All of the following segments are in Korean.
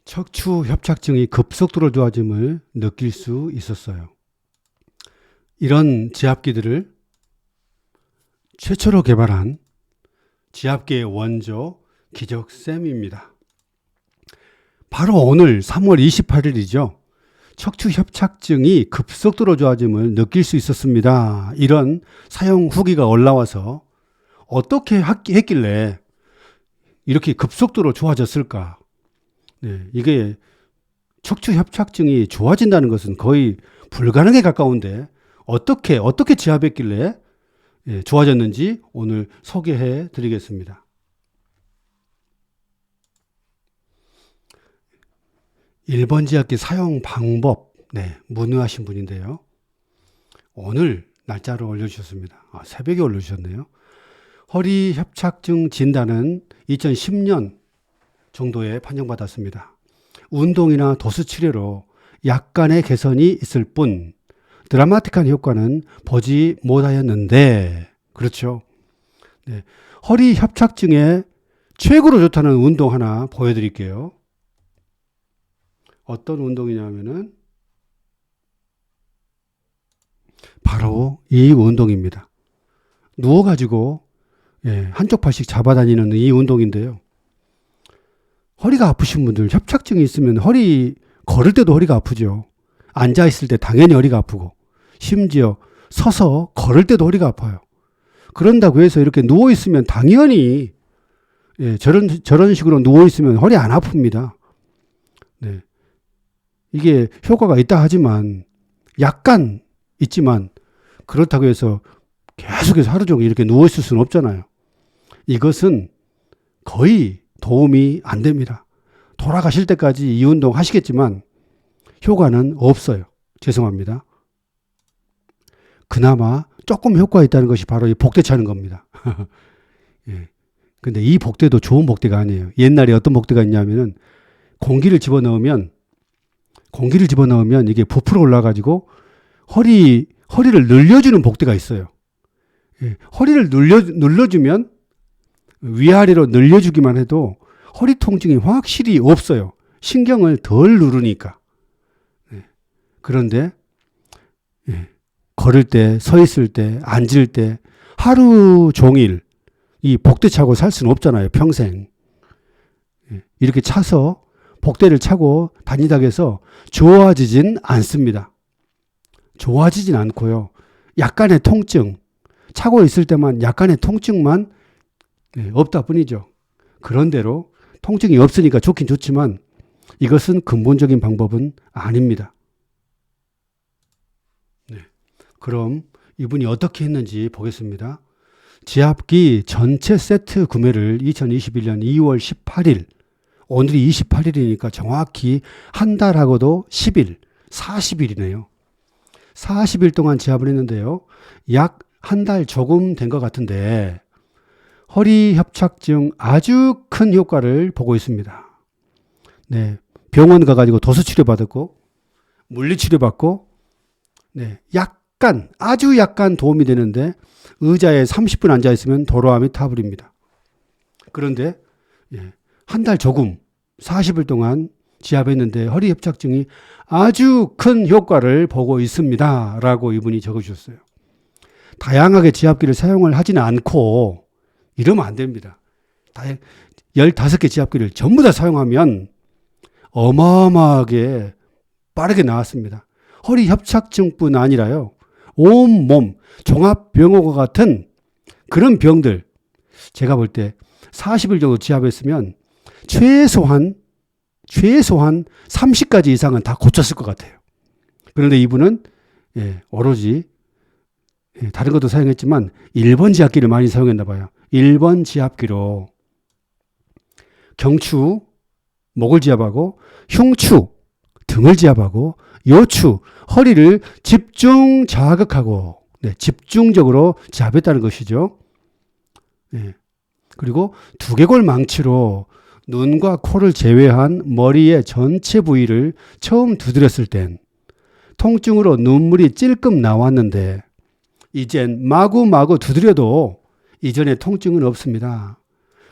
척추 협착증이 급속도로 좋아짐을 느낄 수 있었어요. 이런 지압기들을 최초로 개발한 지압기의 원조 기적쌤입니다. 바로 오늘 3월 28일이죠. 척추 협착증이 급속도로 좋아짐을 느낄 수 있었습니다. 이런 사용 후기가 올라와서 어떻게 했길래 이렇게 급속도로 좋아졌을까? 네, 이게 척추 협착증이 좋아진다는 것은 거의 불가능에 가까운데 어떻게 지압했길래 좋아졌는지 오늘 소개해 드리겠습니다. 일본 지압기 사용 방법 문의하신 분인데요. 오늘 날짜로 올려주셨습니다. 새벽에 올려주셨네요. 허리 협착증 진단은 2010년 정도에 판정받았습니다. 운동이나 도수 치료로 약간의 개선이 있을 뿐 드라마틱한 효과는 보지 못하였는데, 그렇죠. 네. 허리 협착증에 최고로 좋다는 운동 하나 보여드릴게요. 어떤 운동이냐면은 바로 이 운동입니다. 누워가지고 한쪽 팔씩 잡아다니는 이 운동인데요. 허리가 아프신 분들, 협착증이 있으면 걸을 때도 허리가 아프죠. 앉아있을 때 당연히 허리가 아프고, 심지어 서서 걸을 때도 허리가 아파요. 그런다고 해서 이렇게 누워있으면 당연히, 저런 식으로 누워있으면 허리 안 아픕니다. 네. 이게 효과가 있다 하지만, 약간 있지만, 그렇다고 해서 계속해서 하루 종일 이렇게 누워있을 수는 없잖아요. 이것은 거의 도움이 안 됩니다. 돌아가실 때까지 이 운동 하시겠지만 효과는 없어요. 죄송합니다. 그나마 조금 효과가 있다는 것이 바로 이 복대 차는 겁니다. 근데 이 복대도 좋은 복대가 아니에요. 옛날에 어떤 복대가 있냐면은 공기를 집어넣으면 이게 부풀어 올라가지고 허리를 늘려주는 복대가 있어요. 허리를 눌러주면 위아래로 늘려주기만 해도 허리 통증이 확실히 없어요. 신경을 덜 누르니까. 그런데 걸을 때, 서 있을 때, 앉을 때 하루 종일 이 복대 차고 살 수는 없잖아요. 평생. 이렇게 차서 복대를 차고 다니다고 해서 좋아지진 않습니다. 좋아지진 않고요. 약간의 통증, 차고 있을 때만 약간의 통증만 없다 뿐이죠. 그런대로 통증이 없으니까 좋긴 좋지만 이것은 근본적인 방법은 아닙니다. 그럼 이분이 어떻게 했는지 보겠습니다. 지압기 전체 세트 구매를 2021년 2월 18일, 오늘이 28일이니까 정확히 한 달하고도 10일, 40일이네요. 40일 동안 지압을 했는데요. 약 한 달 조금 된 것 같은데 허리 협착증 아주 큰 효과를 보고 있습니다. 네, 병원 가가지고 도수 치료 받았고 물리 치료 받고 아주 약간 도움이 되는데 의자에 30분 앉아 있으면 도로암이 타버립니다. 그런데 한 달 조금 40일 동안 지압했는데 허리 협착증이 아주 큰 효과를 보고 있습니다. 라고 이분이 적어주셨어요. 다양하게 지압기를 사용을 하지는 않고 이러면 안 됩니다. 15개 지압기를 전부 다 사용하면 어마어마하게 빠르게 나왔습니다. 허리 협착증뿐 아니라요. 온몸 종합병원과 같은 그런 병들, 제가 볼 때 40일 정도 지압했으면 최소한 30가지 이상은 다 고쳤을 것 같아요. 그런데 이분은 오로지 다른 것도 사용했지만 1번 지압기를 많이 사용했나 봐요. 1번 지압기로 경추, 목을 지압하고 흉추, 등을 지압하고 요추, 허리를 집중 자극하고 집중적으로 지압했다는 것이죠. 그리고 두개골 망치로 눈과 코를 제외한 머리의 전체 부위를 처음 두드렸을 땐 통증으로 눈물이 찔끔 나왔는데 이젠 마구마구 두드려도 이전의 통증은 없습니다.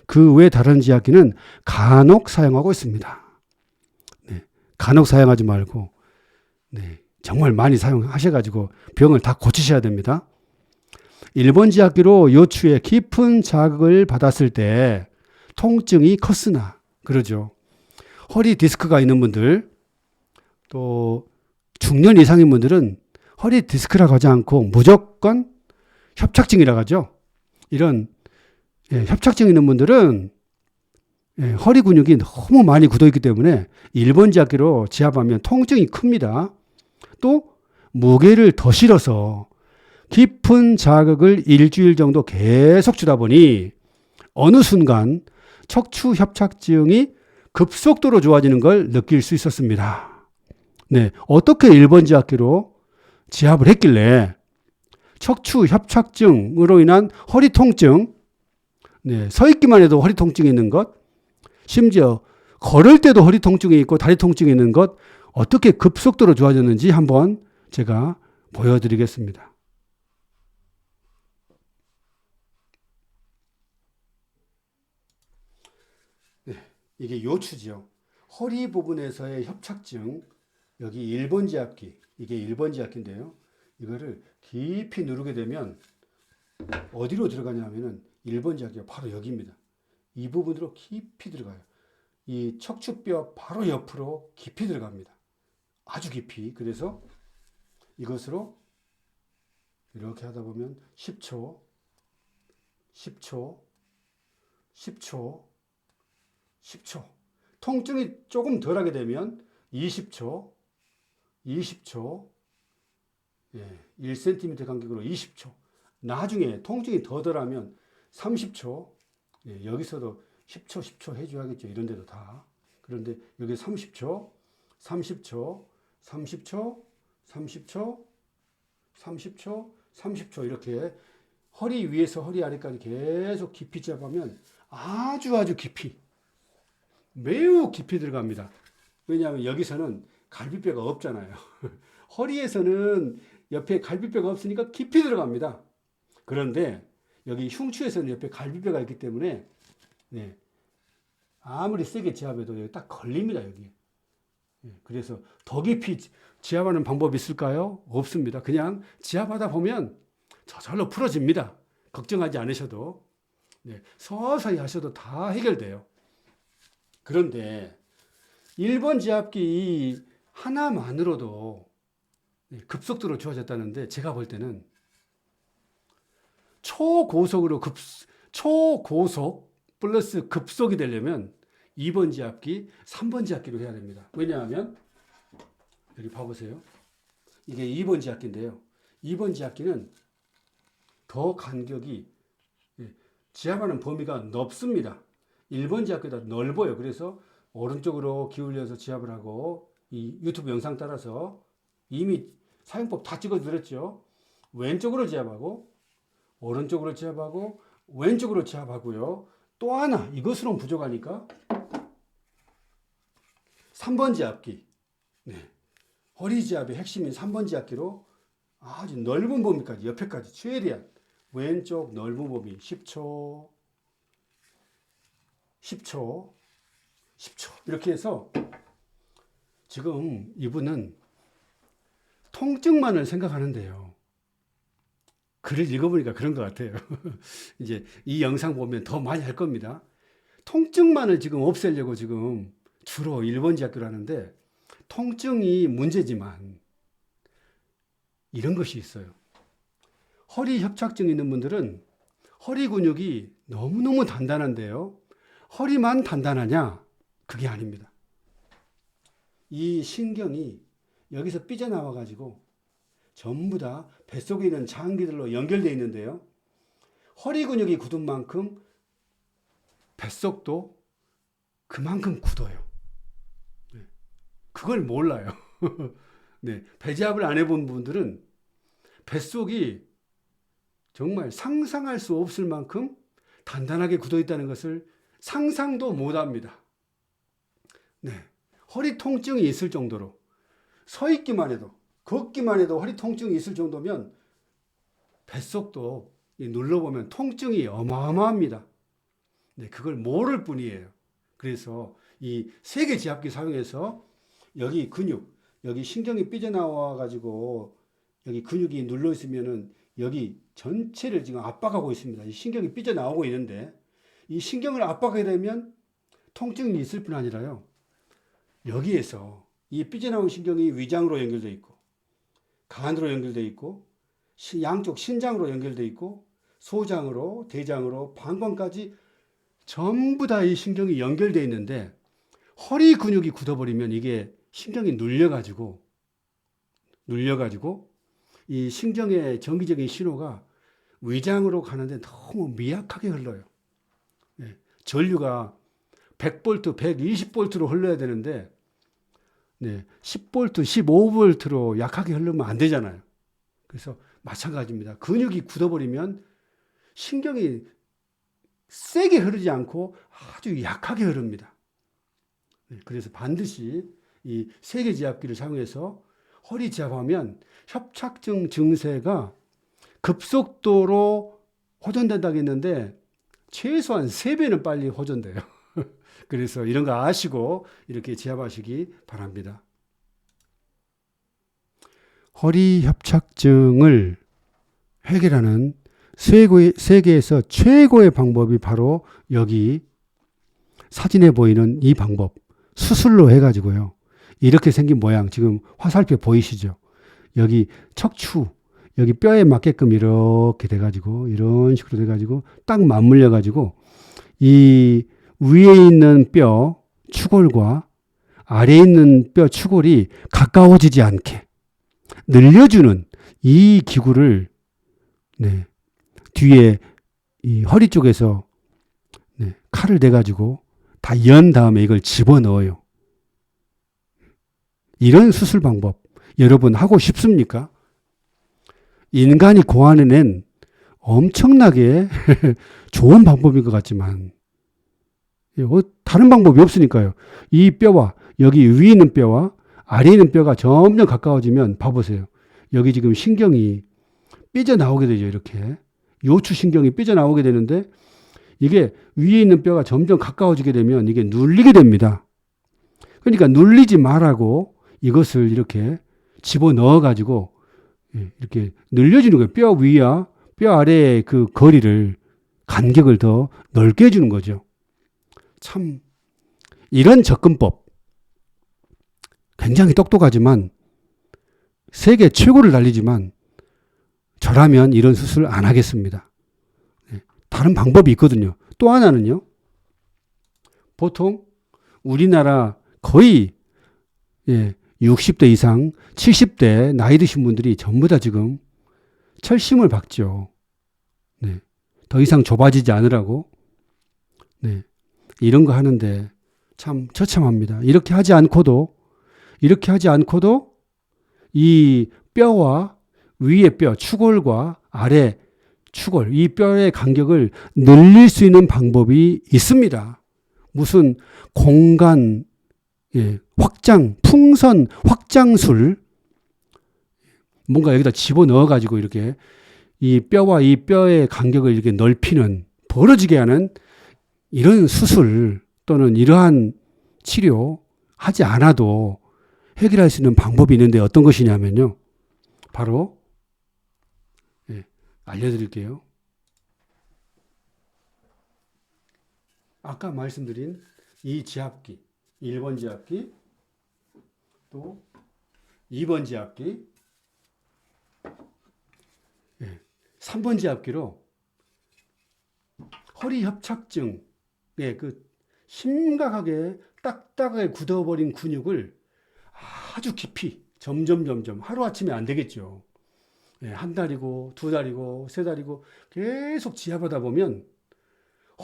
그 외 다른 지압기는 간혹 사용하고 있습니다. 간혹 사용하지 말고 네, 정말 많이 사용하셔가지고 병을 다 고치셔야 됩니다. 1번 지압기로 요추에 깊은 자극을 받았을 때 통증이 컸으나 그러죠. 허리 디스크가 있는 분들 또 중년 이상인 분들은 허리 디스크라고 하지 않고 무조건 협착증이라고 하죠. 이런 협착증 있는 분들은 허리 근육이 너무 많이 굳어있기 때문에 1번 지압기로 지압하면 통증이 큽니다. 또 무게를 더 실어서 깊은 자극을 일주일 정도 계속 주다 보니 어느 순간 척추 협착증이 급속도로 좋아지는 걸 느낄 수 있었습니다. 네, 어떻게 1번 지압기로 지압을 했길래 척추 협착증으로 인한 허리 통증, 네, 서 있기만 해도 허리 통증이 있는 것, 심지어 걸을 때도 허리 통증이 있고 다리 통증이 있는 것, 어떻게 급속도로 좋아졌는지 한번 제가 보여드리겠습니다. 네, 이게 요추지요. 허리 부분에서의 협착증, 여기 1번 지압기, 이게 1번 지압기인데요. 이거를 깊이 누르게 되면 어디로 들어가냐면은 1번 지압기가 바로 여기입니다. 이 부분으로 깊이 들어가요. 이 척추뼈 바로 옆으로 깊이 들어갑니다. 아주 깊이. 그래서 이것으로 이렇게 하다 보면 10초, 10초, 10초, 10초. 통증이 조금 덜하게 되면 20초, 20초, 1cm 간격으로 20초. 나중에 통증이 더 덜하면 30초, 여기서도 10초, 10초 해줘야겠죠. 이런 데도 다. 그런데 여기 30초, 30초, 30초, 30초, 30초, 30초 이렇게 허리 위에서 허리 아래까지 계속 깊이 잡으면 아주 깊이, 매우 깊이 들어갑니다. 왜냐하면 여기서는 갈비뼈가 없잖아요. 허리에서는 옆에 갈비뼈가 없으니까 깊이 들어갑니다. 그런데 여기 흉추에서는 옆에 갈비뼈가 있기 때문에 아무리 세게 지압해도 여기 딱 걸립니다. 여기. 그래서 더 깊이 지압하는 방법이 있을까요? 없습니다. 그냥 지압하다 보면 저절로 풀어집니다. 걱정하지 않으셔도. 서서히 하셔도 다 해결돼요. 그런데 1번 지압기 하나만으로도 급속도로 좋아졌다는데 제가 볼 때는 초고속 플러스 급속이 되려면 2번 지압기, 3번 지압기로 해야 됩니다. 왜냐하면 여기 봐보세요. 이게 2번 지압기인데요. 2번 지압기는 더 간격이 지압하는 범위가 넓습니다. 1번 지압기보다 넓어요. 그래서 오른쪽으로 기울여서 지압을 하고 이 유튜브 영상 따라서 이미 사용법 다 찍어드렸죠. 왼쪽으로 지압하고 오른쪽으로 지압하고 왼쪽으로 지압하고요. 또 하나 이것으로는 부족하니까 3번 지압기, 허리 지압의 핵심인 3번 지압기로 아주 넓은 범위까지 옆에까지 최대한 왼쪽 넓은 범위 10초, 10초, 10초 이렇게 해서 지금 이분은 통증만을 생각하는데요. 글을 읽어보니까 그런 것 같아요. 이제 이 영상 보면 더 많이 할 겁니다. 통증만을 지금 없애려고 지금 주로 1번 지압기로 하는데 통증이 문제지만 이런 것이 있어요. 허리 협착증 있는 분들은 허리 근육이 너무너무 단단한데요. 허리만 단단하냐? 그게 아닙니다. 이 신경이 여기서 삐져나와 가지고 전부 다 뱃속에 있는 장기들로 연결되어 있는데요. 허리 근육이 굳은 만큼 뱃속도 그만큼 굳어요. 그걸 몰라요. 배지압을 안 해본 분들은 뱃속이 정말 상상할 수 없을 만큼 단단하게 굳어 있다는 것을 상상도 못 합니다. 허리 통증이 있을 정도로 서 있기만 해도 걷기만 해도 허리 통증이 있을 정도면 뱃속도 눌러보면 통증이 어마어마합니다. 그걸 모를 뿐이에요. 그래서 이 세개 지압기 사용해서 여기 근육, 여기 신경이 삐져나와 가지고 여기 근육이 눌러 있으면은 여기 전체를 지금 압박하고 있습니다. 이 신경이 삐져나오고 있는데 이 신경을 압박하게 되면 통증이 있을 뿐 아니라요. 여기에서 이 삐져나온 신경이 위장으로 연결되어 있고 간으로 연결되어 있고 양쪽 신장으로 연결되어 있고 소장으로 대장으로 방광까지 전부 다 이 신경이 연결되어 있는데 허리 근육이 굳어버리면 이게 신경이 눌려가지고 이 신경의 정기적인 신호가 위장으로 가는데 너무 미약하게 흘러요. 예, 전류가 100V, 120V로 흘러야 되는데 10V, 15V로 약하게 흐르면 안 되잖아요. 그래서 마찬가지입니다. 근육이 굳어버리면 신경이 세게 흐르지 않고 아주 약하게 흐릅니다. 그래서 반드시 이 세계지압기를 사용해서 허리 지압하면 협착증 증세가 급속도로 호전된다고 했는데 최소한 3배는 빨리 호전돼요. 그래서 이런 거 아시고 이렇게 지압하시기 바랍니다. 허리 협착증을 해결하는 세계에서 최고의 방법이 바로 여기 사진에 보이는 이 방법. 수술로 해가지고요. 이렇게 생긴 모양 지금 화살표 보이시죠? 여기 척추, 여기 뼈에 맞게끔 이렇게 돼가지고 이런 식으로 돼가지고 딱 맞물려가지고 이 위에 있는 뼈 추골과 아래에 있는 뼈 추골이 가까워지지 않게 늘려주는 이 기구를 뒤에 이 허리 쪽에서 칼을 대가지고 다 연 다음에 이걸 집어넣어요. 이런 수술 방법 여러분 하고 싶습니까? 인간이 고안해낸 엄청나게 좋은 방법인 것 같지만 다른 방법이 없으니까요. 이 뼈와 여기 위에 있는 뼈와 아래에 있는 뼈가 점점 가까워지면 봐보세요. 여기 지금 신경이 삐져나오게 되죠. 이렇게 요추신경이 삐져나오게 되는데 이게 위에 있는 뼈가 점점 가까워지게 되면 이게 눌리게 됩니다. 그러니까 눌리지 말라고 이것을 이렇게 집어넣어 가지고 이렇게 늘려주는 거예요. 뼈 위와 뼈 아래의 그 거리를 간격을 더 넓게 해주는 거죠. 참 이런 접근법 굉장히 똑똑하지만 세계 최고를 달리지만 저라면 이런 수술 안 하겠습니다. 다른 방법이 있거든요. 또 하나는요. 보통 우리나라 거의 60대 이상 70대 나이 드신 분들이 전부 다 지금 철심을 박죠. 더 이상 좁아지지 않으라고. 이런 거 하는데 참 처참합니다. 이렇게 하지 않고도 이 뼈와 위의 뼈, 추골과 아래 추골, 이 뼈의 간격을 늘릴 수 있는 방법이 있습니다. 무슨 공간 확장, 풍선 확장술 뭔가 여기다 집어넣어 가지고 이렇게 이 뼈와 이 뼈의 간격을 이렇게 넓히는 벌어지게 하는 이런 수술 또는 이러한 치료 하지 않아도 해결할 수 있는 방법이 있는데 어떤 것이냐면요. 바로 알려드릴게요. 아까 말씀드린 이 지압기, 1번 지압기, 또 2번 지압기, 3번 지압기로 허리 협착증의 그 심각하게 딱딱하게 굳어버린 근육을 아주 깊이 점점 하루아침에 안 되겠죠. 한 달이고 두 달이고 세 달이고 계속 지압하다 보면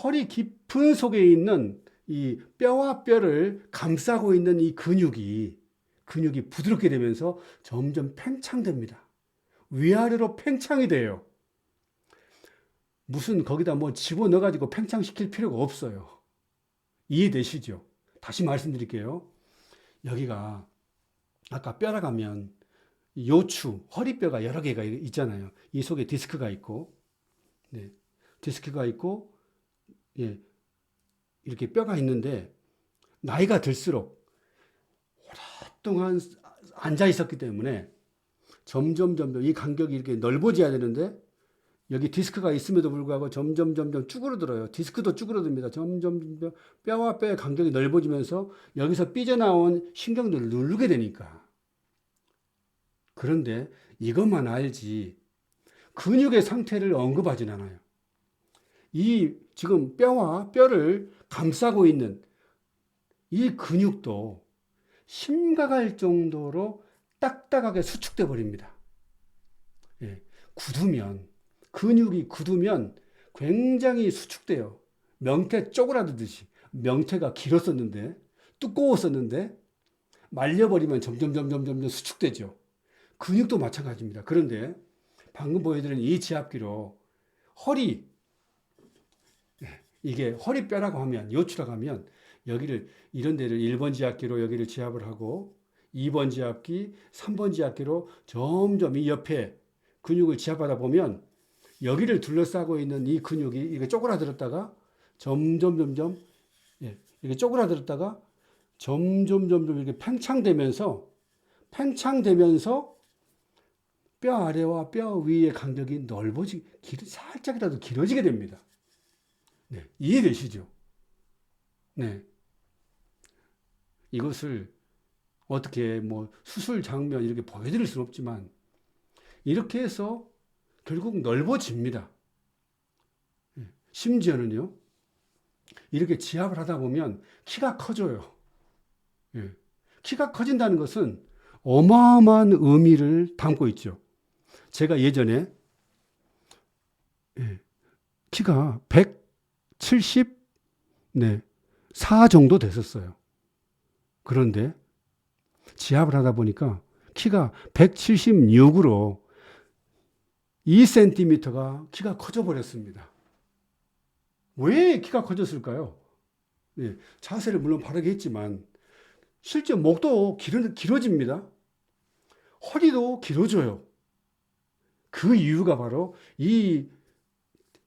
허리 깊은 속에 있는 이 뼈와 뼈를 감싸고 있는 이 근육이 부드럽게 되면서 점점 팽창됩니다. 위아래로 팽창이 돼요. 무슨 거기다 뭐 집어넣어가지고 팽창시킬 필요가 없어요. 이해되시죠? 다시 말씀드릴게요. 여기가 아까 뼈라 가면 요추, 허리뼈가 여러 개가 있잖아요. 이 속에 디스크가 있고, 디스크가 있고, 이렇게 뼈가 있는데, 나이가 들수록 오랫동안 앉아 있었기 때문에 점점 이 간격이 이렇게 넓어져야 되는데 여기 디스크가 있음에도 불구하고 점점 쭈그러들어요. 디스크도 쭈그러듭니다. 점점 뼈와 뼈의 간격이 넓어지면서 여기서 삐져나온 신경들을 누르게 되니까. 그런데 이것만 알지 근육의 상태를 언급하진 않아요. 이 지금 뼈와 뼈를 감싸고 있는 이 근육도 심각할 정도로 딱딱하게 수축돼 버립니다. 예, 근육이 굳으면 굉장히 수축돼요. 명태 쪼그라들듯이. 명태가 길었었는데 두꺼웠었는데 말려버리면 점점 수축되죠. 근육도 마찬가지입니다. 그런데 방금 보여드린 이 지압기로 허리, 이게 허리뼈라고 하면, 요추라고 하면 여기를 이런 데를 1번 지압기로 여기를 지압을 하고 2번 지압기, 3번 지압기로 점점 이 옆에 근육을 지압하다 보면 여기를 둘러싸고 있는 이 근육이 이게 쪼그라들었다가 점점 이게 쪼그라들었다가 점점 이렇게 팽창되면서 뼈 아래와 뼈 위의 간격이 살짝이라도 길어지게 됩니다. 네, 이해되시죠? 네. 이것을 어떻게 수술 장면 이렇게 보여드릴 수는 없지만 이렇게 해서 결국 넓어집니다. 심지어는요, 이렇게 지압을 하다 보면 키가 커져요. 키가 커진다는 것은 어마어마한 의미를 담고 있죠. 제가 예전에 키가 174 정도 됐었어요. 그런데 지압을 하다 보니까 키가 176으로 2cm가 키가 커져 버렸습니다. 왜 키가 커졌을까요? 자세를 물론 바르게 했지만 실제 목도 길어집니다. 허리도 길어져요. 그 이유가 바로 이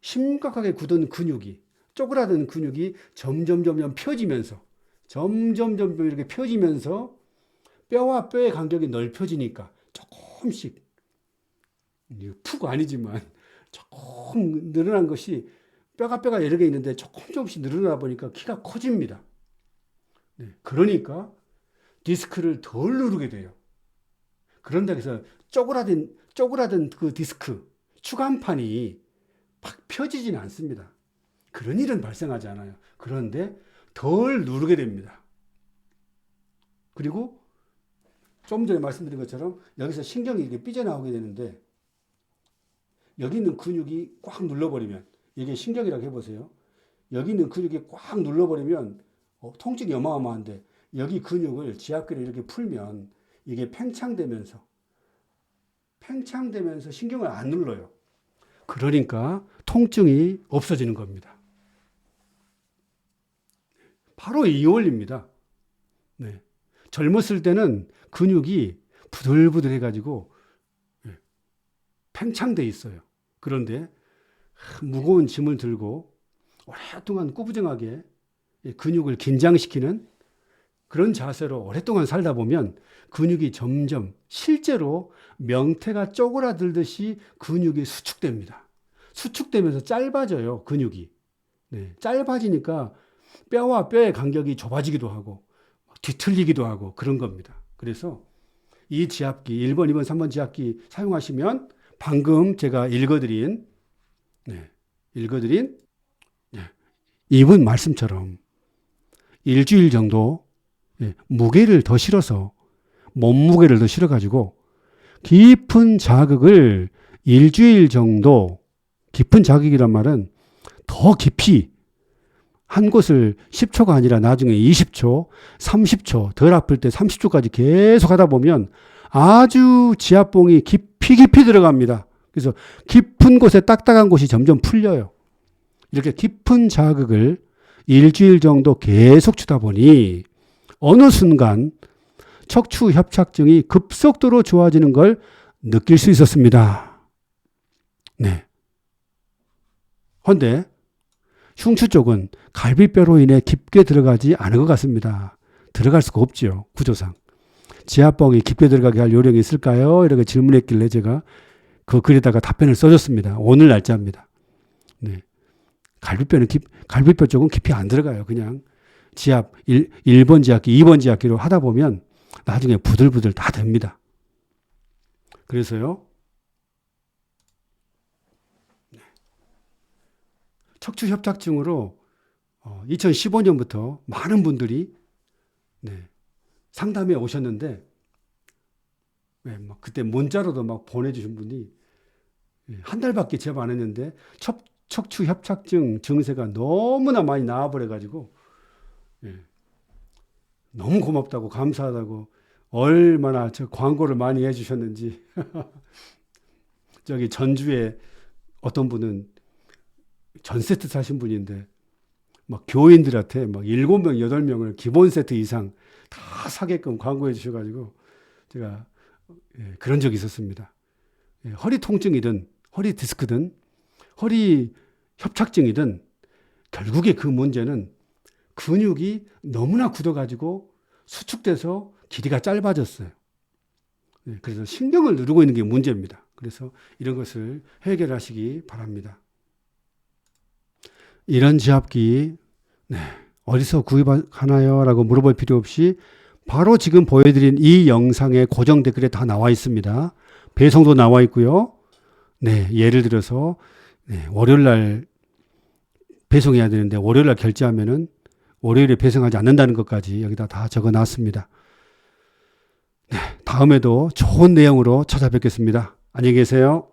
심각하게 굳은 근육이, 쪼그라든 근육이 점점 펴지면서 점점 이렇게 펴지면서 뼈와 뼈의 간격이 넓혀지니까 조금씩, 푹 아니지만 조금 늘어난 것이 뼈가 여러 개 있는데 조금씩 늘어나 보니까 키가 커집니다. 그러니까 디스크를 덜 누르게 돼요. 그런다 해서 쪼그라든 그 디스크, 추간판이 팍 펴지지는 않습니다. 그런 일은 발생하지 않아요. 그런데 덜 누르게 됩니다. 그리고 좀 전에 말씀드린 것처럼 여기서 신경이 이렇게 삐져나오게 되는데 여기 있는 근육이 꽉 눌러버리면, 이게 신경이라고 해보세요. 여기 있는 근육이 꽉 눌러버리면 통증이 어마어마한데 여기 근육을 지압기로 이렇게 풀면 이게 팽창되면서 신경을 안 눌러요. 그러니까 통증이 없어지는 겁니다. 바로 이 원리입니다. 젊었을 때는 근육이 부들부들해가지고 팽창돼 있어요. 그런데 무거운 짐을 들고 오랫동안 꾸부정하게 근육을 긴장시키는 그런 자세로 오랫동안 살다 보면 근육이 점점 실제로 명태가 쪼그라들듯이 근육이 수축됩니다. 수축되면서 짧아져요, 근육이. 짧아지니까 뼈와 뼈의 간격이 좁아지기도 하고 뒤틀리기도 하고 그런 겁니다. 그래서 이 지압기, 1번, 2번, 3번 지압기 사용하시면 방금 제가 읽어드린 이분 말씀처럼 일주일 정도 무게를 더 실어서 몸무게를 더 실어가지고 깊은 자극을 일주일 정도, 깊은 자극이란 말은 더 깊이 한 곳을 10초가 아니라 나중에 20초, 30초, 덜 아플 때 30초까지 계속 하다 보면 아주 지압봉이 깊이 들어갑니다. 그래서 깊은 곳에 딱딱한 곳이 점점 풀려요. 이렇게 깊은 자극을 일주일 정도 계속 주다 보니 어느 순간 척추 협착증이 급속도로 좋아지는 걸 느낄 수 있었습니다. 그런데 흉추 쪽은 갈비뼈로 인해 깊게 들어가지 않은 것 같습니다. 들어갈 수가 없죠, 구조상. 지압봉이 깊게 들어가게 할 요령이 있을까요? 이렇게 질문했길래 제가 그 글에다가 답변을 써줬습니다. 오늘 날짜입니다. 네. 갈비뼈 쪽은 깊이 안 들어가요. 그냥 지압 1번 지압기, 2번 지압기로 하다 보면 나중에 부들부들 다 됩니다. 그래서요. 척추 협착증으로 2015년부터 많은 분들이 상담에 오셨는데 막 그때 문자로도 막 보내주신 분이 한 달밖에 제압 안 했는데 척추 협착증 증세가 너무나 많이 나와버려가지고 너무 고맙다고 감사하다고 얼마나 저 광고를 많이 해주셨는지 저기 전주에 어떤 분은 전 세트 사신 분인데 막 교인들한테 막 7명, 8명을 기본 세트 이상 다 사게끔 광고해 주셔가지고 제가 그런 적이 있었습니다. 허리 통증이든 허리 디스크든 허리 협착증이든 결국에 그 문제는 근육이 너무나 굳어가지고 수축돼서 길이가 짧아졌어요. 그래서 신경을 누르고 있는 게 문제입니다. 그래서 이런 것을 해결하시기 바랍니다. 이런 지압기 어디서 구입하나요? 라고 물어볼 필요 없이 바로 지금 보여드린 이 영상의 고정 댓글에 다 나와 있습니다. 배송도 나와 있고요. 예를 들어서 월요일날 배송해야 되는데 월요일날 결제하면은 월요일에 배송하지 않는다는 것까지 여기다 다 적어놨습니다. 다음에도 좋은 내용으로 찾아뵙겠습니다. 안녕히 계세요.